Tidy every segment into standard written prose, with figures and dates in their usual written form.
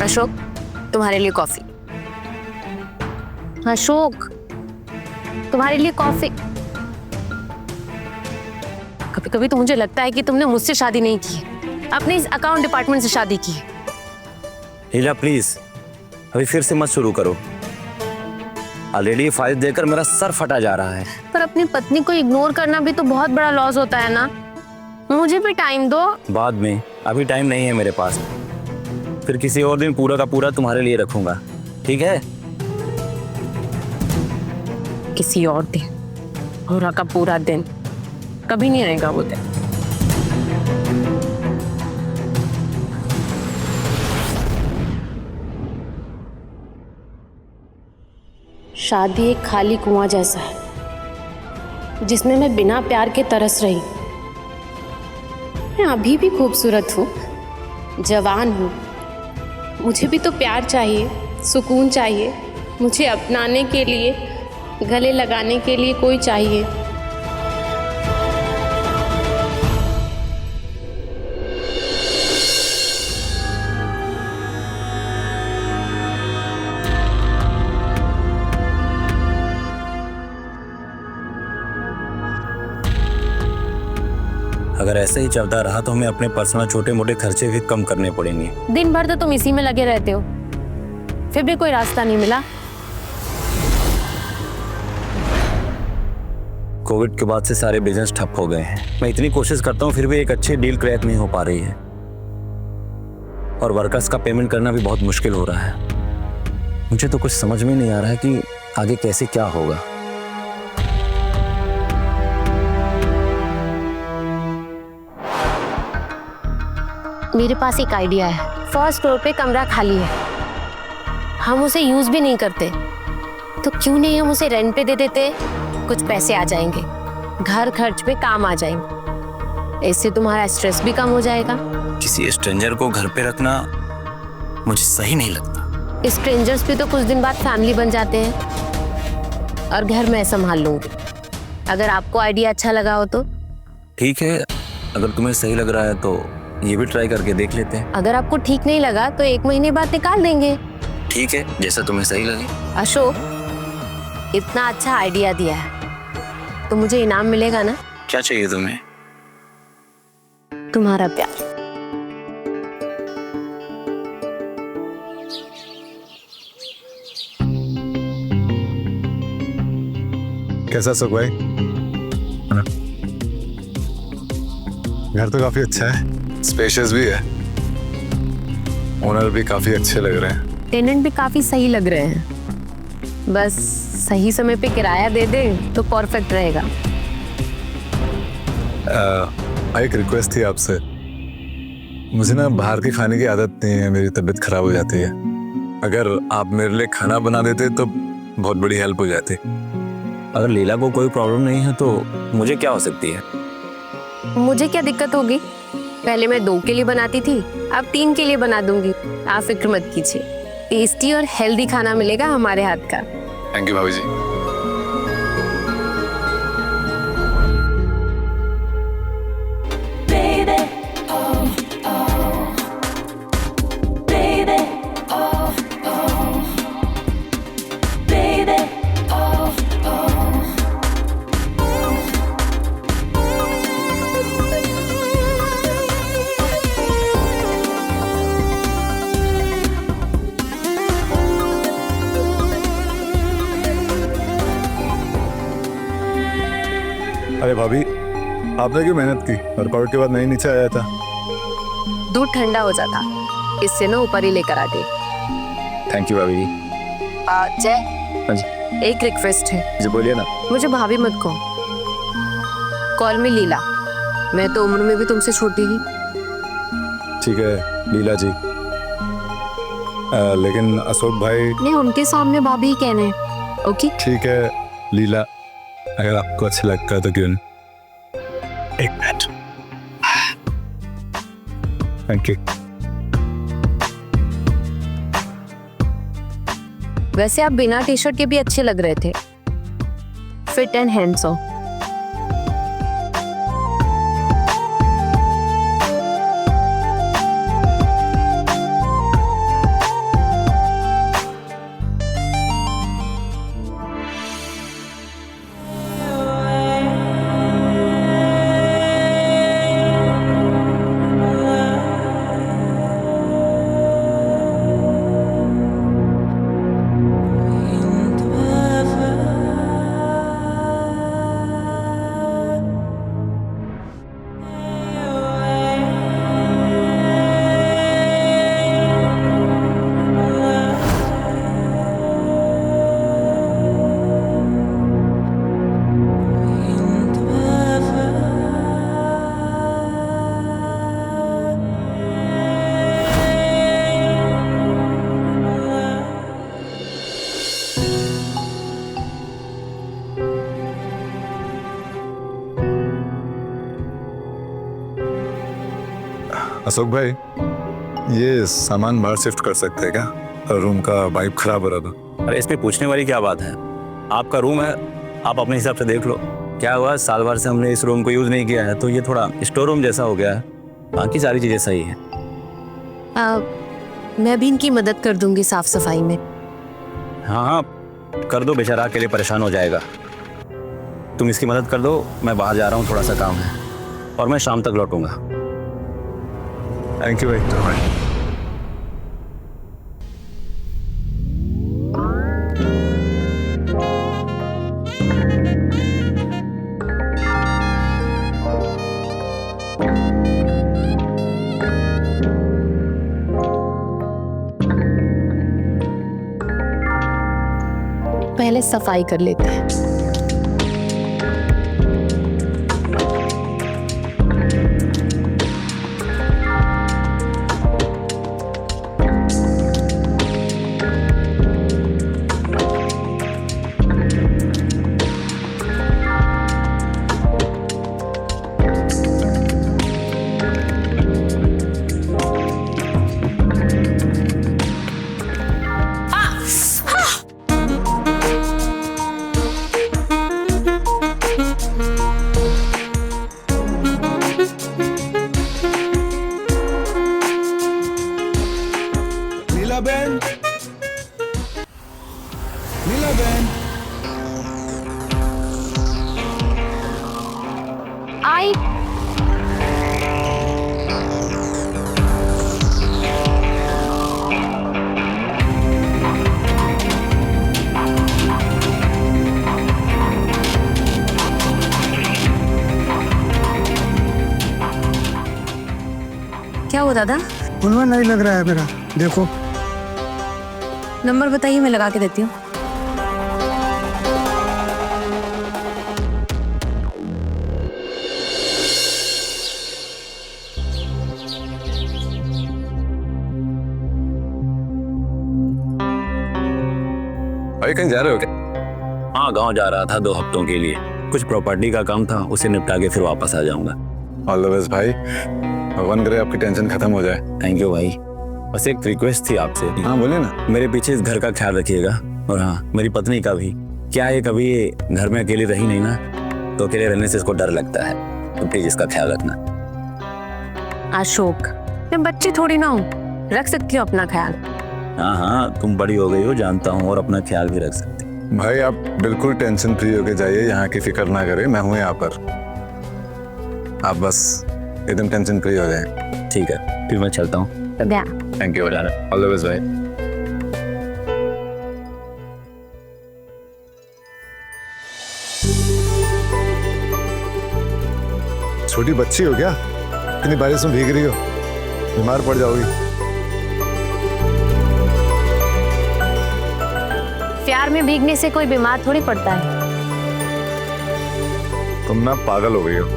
अशोक, तुम्हारे लिए कॉफी। अशोक, तुम्हारे लिए कॉफी। कभी कभी तो मुझे लगता है कि तुमने मुझसे शादी नहीं की, अपने इस अकाउंट डिपार्टमेंट से शादी की। हीला प्लीज अभी फिर से मत शुरू करो। ऑलरेडी फाइल देकर मेरा सर फटा जा रहा है। पर अपनी पत्नी को इग्नोर करना भी तो बहुत बड़ा लॉस होता है ना। मुझे भी टाइम दो। बाद में, अभी टाइम नहीं है मेरे पास। फिर किसी और दिन पूरा का पूरा तुम्हारे लिए रखूंगा, ठीक है? किसी और दिन, पूरा का पूरा दिन कभी नहीं आएगा वो दिन। शादी एक खाली कुआं जैसा है जिसमें मैं बिना प्यार के तरस रही। मैं अभी भी खूबसूरत हूँ, जवान हूँ, मुझे भी तो प्यार चाहिए, सुकून चाहिए, मुझे अपनाने के लिए, गले लगाने के लिए कोई चाहिए। अगर ऐसे ही चलता रहा तो हमें अपने पर्सनल छोटे मोटे खर्चे भी कम करने पड़ेंगे। दिन भर तो तुम इसी में लगे रहते हो, फिर भी कोई रास्ता नहीं मिला। कोविड के बाद से सारे बिजनेस ठप हो गए हैं। मैं इतनी कोशिश करता हूँ फिर भी एक अच्छी डील क्रैक नहीं हो पा रही है, और वर्कर्स का पेमेंट करना भी बहुत मुश्किल हो रहा है। मुझे तो कुछ समझ में नहीं आ रहा है कि आगे कैसे क्या होगा। मेरे पास एक आइडिया है। फर्स्ट फ्लोर पे कमरा खाली है, हम उसे यूज भी नहीं करते, तो क्यों नहीं हम उसे रेंट पे दे देते? कुछ पैसे आ जाएंगे, घर खर्च पे काम आ जाएंगे, इससे तुम्हारा स्ट्रेस भी कम हो जाएगा। किसी स्ट्रेंजर को घर पे रखना मुझे सही नहीं लगता। स्ट्रेंजर्स भी तो कुछ दिन बाद फैमिली बन जाते हैं, और घर मैं संभाल लूंगी। अगर आपको आइडिया अच्छा लगा हो तो ठीक है, अगर तुम्हें सही लग रहा है तो ये भी ट्राई करके देख लेते हैं। अगर आपको ठीक नहीं लगा तो 1 महीने बाद निकाल देंगे। ठीक है, जैसा तुम्हें सही लगे। अशोक, इतना अच्छा आइडिया दिया है तो मुझे इनाम मिलेगा ना? क्या चाहिए तुम्हें? तुम्हारा प्यार। कैसा सुख भाई? घर तो काफी अच्छा है, स्पेशियस भी है, ओनर भी काफी अच्छे लग रहे हैं, टेनेंट भी काफी सही लग रहे हैं, बस सही समय पे किराया दे दे तो परफेक्ट रहेगा। एक रिक्वेस्ट थी आपसे। मुझे ना बाहर के खाने की आदत नहीं है, मेरी तबीयत खराब हो जाती है। अगर आप मेरे लिए खाना बना देते तो बहुत बड़ी हेल्प हो जाती। अगर लीला को कोई प्रॉब्लम नहीं है तो मुझे क्या हो सकती है? मुझे क्या दिक्कत होगी? पहले मैं 2 के लिए बनाती थी, अब 3 के लिए बना दूंगी। आप फिक्र मत कीजिए, टेस्टी और हेल्दी खाना मिलेगा हमारे हाथ का। थैंक यू भाभी जी। अरे भाभी, आपने क्यों मेहनत की? वर्कआउट के बाद नहीं नीचे आया था? दूध ठंडा हो जाता, इससे ना ऊपर ही लेकर आ गई। थैंक यू भाभी जी। जय, हाँ जी। एक रिक्वेस्ट है। जी बोलिए ना। मुझे भाभी मत कहो, कॉल मी लीला। मैं तो उम्र में भी तुमसे छोटी ही। ठीक है लीला जी, लेकिन अशोक भाई। नहीं, उनके सामने भाभी ही कहने। ओके ठीक है लीला, अगर आपको अच्छा लगता है तो क्यों नहीं? 1 मिनट। Thank you. वैसे आप बिना टी शर्ट के भी अच्छे लग रहे थे, फिट एंड हैंडसम। अशोक भाई, ये सामान बाहर शिफ्ट कर सकते हैं क्या? रूम का वाइब खराब हो रहा था। अरे इसमें पूछने वाली क्या बात है? आपका रूम है, आप अपने हिसाब से देख लो। क्या हुआ, साल भर से हमने इस रूम को यूज नहीं किया है तो ये थोड़ा स्टोर रूम जैसा हो गया है। बाकी सारी चीजें सही है। मैं भी इनकी मदद कर दूंगी साफ सफाई में। हाँ हाँ कर दो, बेचारा अकेले परेशान हो जाएगा। तुम इसकी मदद कर दो, मैं बाहर जा रहा हूँ, थोड़ा सा काम है और मैं शाम तक लौटूंगा। थैंक यू भाई। पहले सफाई कर लेते हैं। नीलाबेन, नीलाबेन, आई क्या हुआ दादा? खुलवा नहीं लग रहा है मेरा, देखो। नंबर बताइए, मैं लगा के देती हूँ। भाई कहीं जा रहे हो क्या? हाँ गांव जा रहा था 2 हफ्तों के लिए, कुछ प्रॉपर्टी का काम था, उसे निपटा के फिर वापस आ जाऊंगा। ऑल द बेस्ट भाई, भगवान करे आपकी टेंशन खत्म हो जाए। थैंक यू भाई। बस एक रिक्वेस्ट थी आपसे। हाँ बोलिए ना। मेरे पीछे इस घर का ख्याल रखिएगा, और हाँ मेरी पत्नी का भी। क्या है, कभी घर में अकेली रही नहीं ना, तो अकेले रहने से इसको डर लगता है, तो प्लीज इसका ख्याल रखना। अशोक, मैं बच्ची थोड़ी ना हूँ, रख सकती हूँ अपना ख्याल। हाँ हाँ तुम बड़ी हो गई हो, जानता हूँ, और अपना ख्याल भी रख सकती। भाई आप बिल्कुल टेंशन फ्री होके जाइए, यहाँ की फिक्र ना करें, मैं हूँ यहाँ पर। आप बस एकदम टेंशन फ्री हो जाए। ठीक है, फिर मैं चलता हूँ। Thank you, all the best भाई। छोटी बच्ची हो क्या? इतनी बारिश में भीग रही हो, बीमार पड़ जाओगी। प्यार में भीगने से कोई बीमार थोड़ी पड़ता है। तुम ना पागल हो गई हो।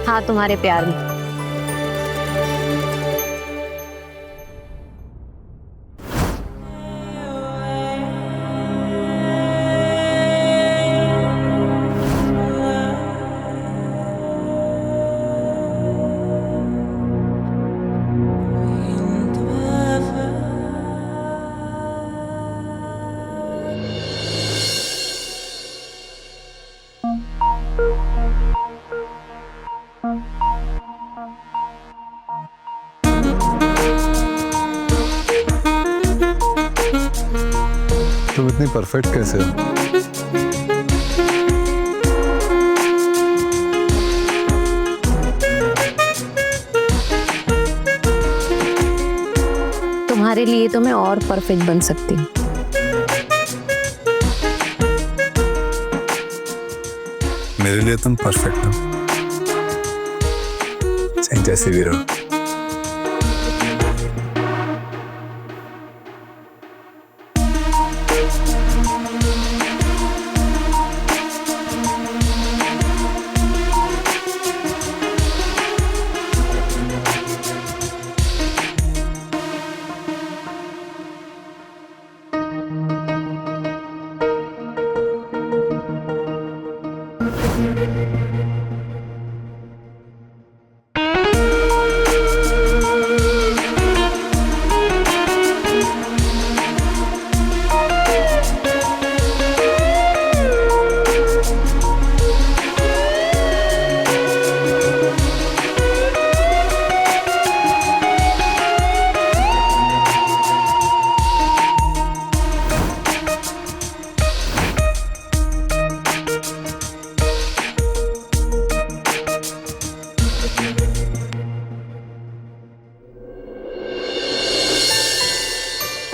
हाँ, तुम्हारे प्यार में। तुम इतनी परफेक्ट कैसे हो? तुम्हारे लिए तो मैं और परफेक्ट बन सकती हूँ। मेरे लिए तुम परफेक्ट हो, चाहे जैसे भी रहो।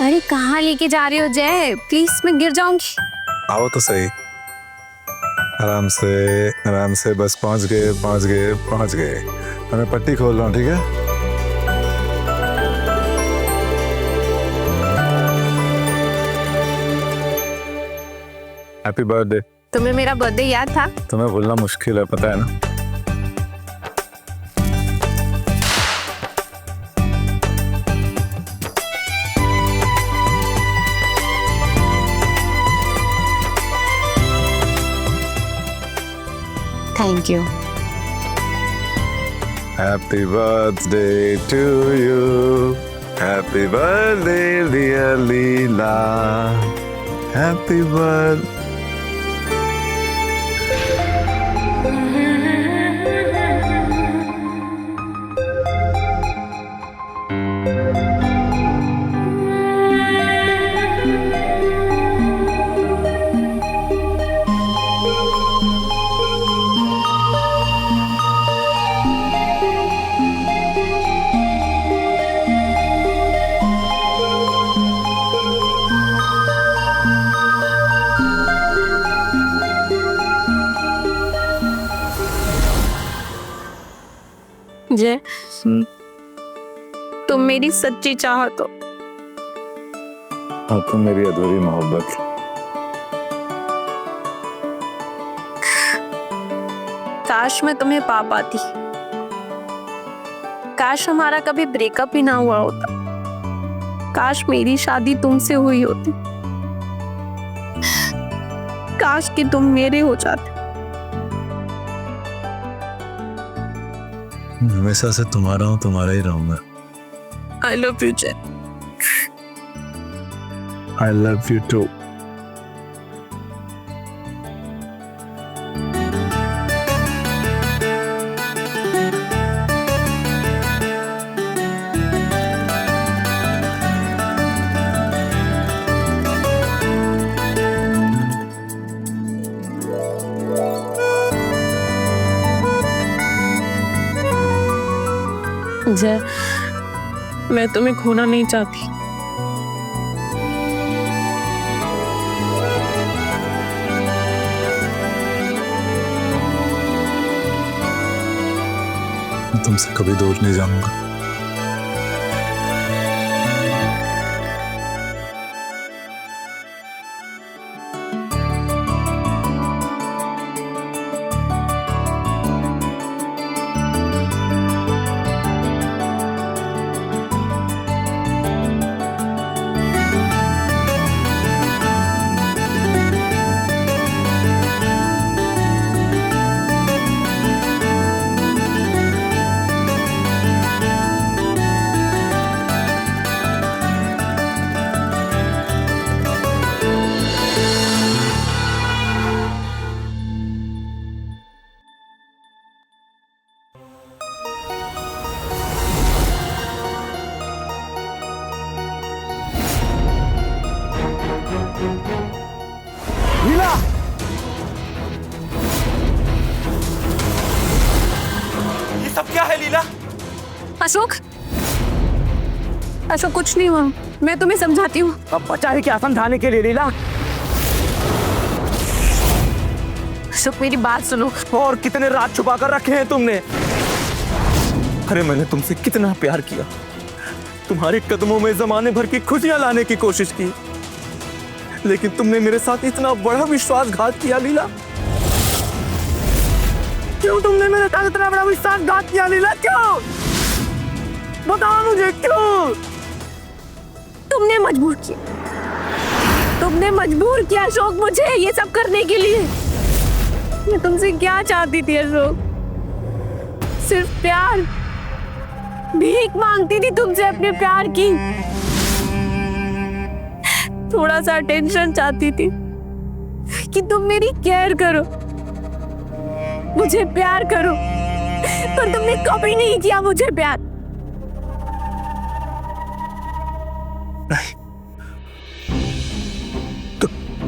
अरे कहाँ लेके जा रहे हो जय? प्लीज मैं गिर जाऊंगी। आओ तो सही। आराम से बस पहुंच गए। मैं पट्टी खोल रहा हूँ, ठीक है? Happy birthday. तुम्हें मेरा बर्थडे याद था? तुम्हें भूलना मुश्किल है, पता है ना? Thank you. Happy birthday to you. Happy birthday, dear Leela. Happy birthday. जय, तुम मेरी सच्ची चाहत हो और तुम मेरी अधूरी मोहब्बत। काश मैं तुम्हें पा पाती। काश हमारा कभी ब्रेकअप ही ना हुआ होता। काश मेरी शादी तुमसे हुई होती। काश कि तुम मेरे हो जाते। हमेशा से तुम्हारा हूँ, तुम्हारा ही रहूंगा। आई लव यू जय। I love you too. जय, मैं तुम्हें खोना नहीं चाहती। मैं तुमसे कभी दूर नहीं जाऊंगा। लीला, ये सब क्या है लीला? अशोक, अशोक कुछ नहीं हुआ। मैं तुम्हें समझाती हूँ। अब बचा है क्या समझाने के लिए लीला? अशोक मेरी बात सुनो। और कितने राज छुपा कर रखे हैं तुमने? अरे मैंने तुमसे कितना प्यार किया, तुम्हारे कदमों में जमाने भर की खुशियां लाने की कोशिश की, लेकिन तुमने मेरे साथ इतना बड़ा विश्वासघात किया लीला। क्यों तुमने मेरे साथ इतना बड़ा विश्वासघात किया लीला? क्यों? बताओ मुझे क्यों? तुमने मजबूर किया। तुमने मजबूर किया अशोक मुझे ये सब करने के लिए। मैं तुमसे क्या चाहती थी अशोक? सिर्फ प्यार। भीख मांगती थी तुमसे अपने प्यार की। थोड़ा सा टेंशन चाहती थी कि तुम मेरी केयर करो, मुझे प्यार करो, पर तुमने कभी नहीं किया मुझे प्यार।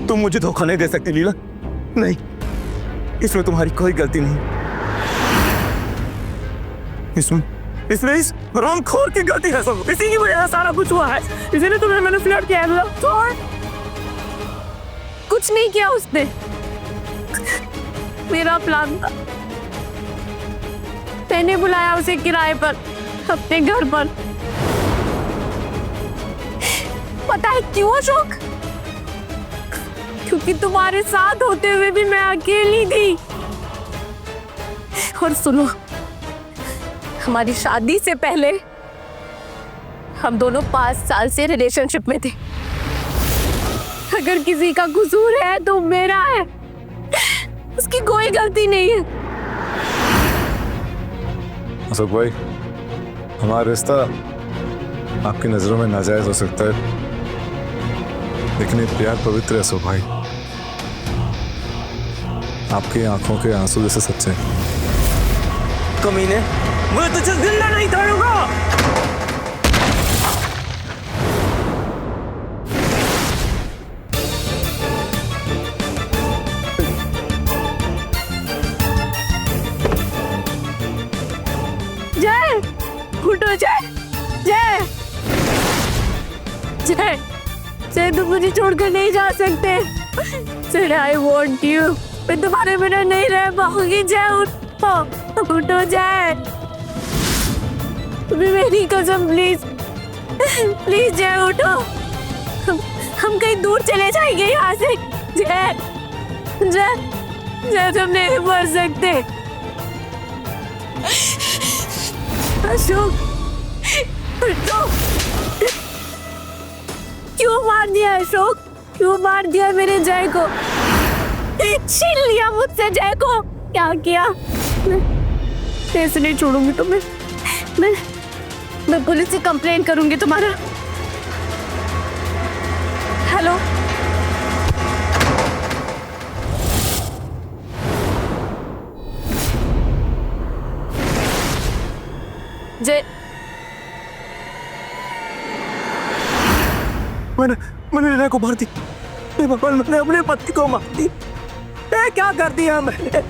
तुम मुझे धोखा नहीं दे सकती लीला। नहीं, इसमें तुम्हारी कोई गलती नहीं। इसमें इस हरामखोर की गलती है सब। इसी की वजह से सारा कुछ हुआ है। इसीलिए तुम्हें मैंने फ्लर्ट किया है। छोड़। कुछ नहीं किया उसने, मेरा प्लान था। मैंने बुलाया उसे किराए पर अपने घर पर। पता है क्यों अशोक? क्योंकि तुम्हारे साथ होते हुए भी मैं अकेली थी। और सुनो, हमारी शादी से पहले हम दोनों 5 साल से रिलेशनशिप में थे। अगर किसी का कसूर है तो मेरा है, उसकी कोई गलती नहीं है। अशोक भाई, हमारा रिश्ता आपकी नजरों में नाजायज हो सकता है, लेकिन ये प्यार पवित्र है अशोक भाई। आपकी आंखों के आंसू जैसे सच्चे हैं। कमीने, मैं तुझे जिंदा नहीं छोड़ूंगा। जय, उठो जय, जय, जय, जय, तुम मुझे छोड़कर नहीं जा सकते। जय, आई वॉन्ट यू। मैं तुम्हारे बिना नहीं रह पाऊंगी। जय उठो, उठो जय, तुम्हें मेरी कसम, प्लीज प्लीज जय उठो। हम कहीं दूर चले जाएंगे यहाँ से। जय, जय, जय, तुम नहीं मर सकते। अशोक, उठो। क्यों मार दिया अशोक? क्यों मार दिया मेरे जय को? छीन लिया मुझसे जय को। क्या किया? मैं ऐसे नहीं छोड़ूंगी तुम्हें। मैं पुलिस से कंप्लेन करूंगी तुम्हारा। हेलो, जय, मैंने रीना को मार दी। भगवान, मैंने अपने पति को मार दी। क्या कर दिया मैंने?